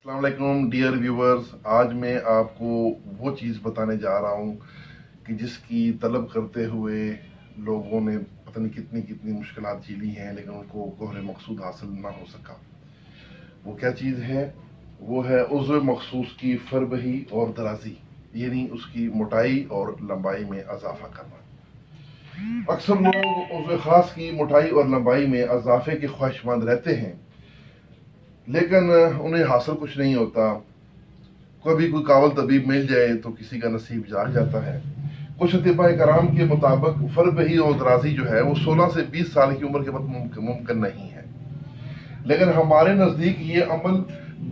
अस्सलाम वालेकुम dear viewers. आज मैं आपको वो चीज़ बताने जा रहा हूँ कि जिसकी तलब करते हुए लोगों ने पता नहीं कितनी कितनी मुश्किलात झेली हैं, लेकिन उनको गोहरे मकसूद हासिल ना हो सका। वो क्या चीज़ है? वो है उज़्व मखसूस की फरबही और दराजी, यानी उसकी मोटाई और लंबाई में इजाफा करना। अक्सर लोग उज़्व खास की मोटाई और लंबाई में इजाफे के ख्वाहिशमंद रहते हैं, लेकिन उन्हें हासिल कुछ नहीं होता। कभी कोई कावल तबीब मिल जाए तो किसी का नसीब जाग जाता है। कुछ अतिबा कराम के मुताबिक फरबही और दराजी जो है वो 16 से 20 साल की उम्र के बाद मुमकिन नहीं है, लेकिन हमारे नज़दीक ये अमल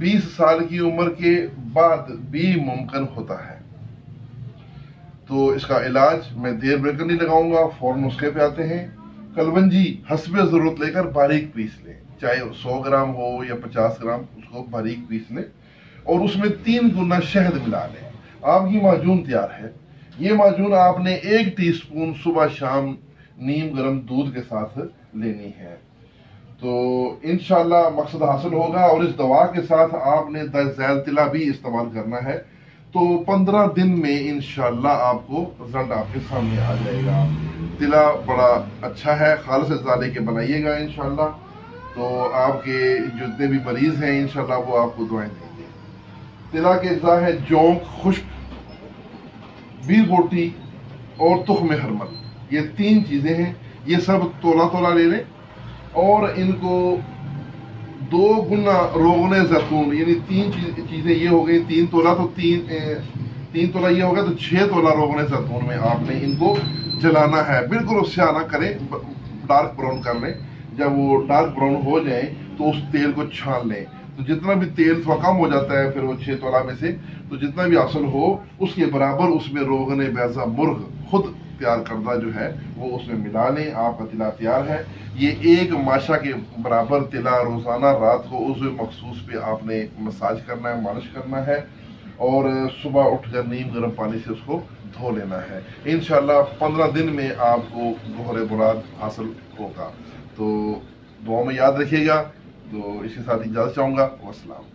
20 साल की उम्र के बाद भी मुमकिन होता है। तो इसका इलाज मैं देर ब्रेकर नहीं लगाऊंगा, फौरन नुस्खे पे आते हैं। कलवंजी हस्बे ज़रूरत लेकर बारीक पीस लें, चाहे 100 ग्राम हो या 50 ग्राम, उसको बारीक पीस लें और उसमें 3 गुना शहद मिला लें। आपकी माजून तैयार है। ये माजून आपने 1 टीस्पून सुबह शाम नीम गर्म दूध के साथ लेनी है, तो इंशाल्लाह मकसद हासिल होगा। और इस दवा के साथ आपने ज़ैल तिला भी इस्तेमाल करना है, तो 15 दिन में इंशाल्लाह आपको रिजल्ट आपके सामने आ जाएगा। तिला बड़ा अच्छा है, खालिस ज़ाले के बनाइएगा इंशाल्लाह, तो आपके जितने भी मरीज हैं इंशाल्लाह वो आपको दुआएं देंगे। तिला के अज्जा है जौंक, खुश्क, बीर बोटी और तुख्म हरमल। ये 3 चीजें हैं। ये सब तोला तोला ले लें और इनको 2 गुना रोगने जैतून, यानी 3 चीजें ये हो गई, 3 तोला तो 3 तोला ये हो गया, तो 6 तोला रोगने जैतून में आपने इनको जलाना है। बिल्कुल उससे आना करें, डार्क ब्राउन कर लें। जब वो डार्क ब्राउन हो जाए तो उस तेल को छान लें, तो जितना भी तेल थोड़ा कम हो जाता है, फिर वो 6 तोला में से तो जितना भी हासिल हो उसके बराबर उसमें रोगने बैजा मुर्ग खुद तैयार करदा जो है वो उसमें मिला लें। आपका तिला तैयार है। ये 1 माशा के बराबर तिला रोजाना रात को उस मखसूस पे आपने मसाज करना है, मालिश करना है और सुबह उठकर नीम गर्म पानी से उसको धो लेना है। इंशाल्लाह 15 दिन में आपको गोहरे मुराद हासिल होगा। तो दुआ में याद रखिएगा। तो इसके साथ इजाज़त चाहूँगा। वस्सलाम।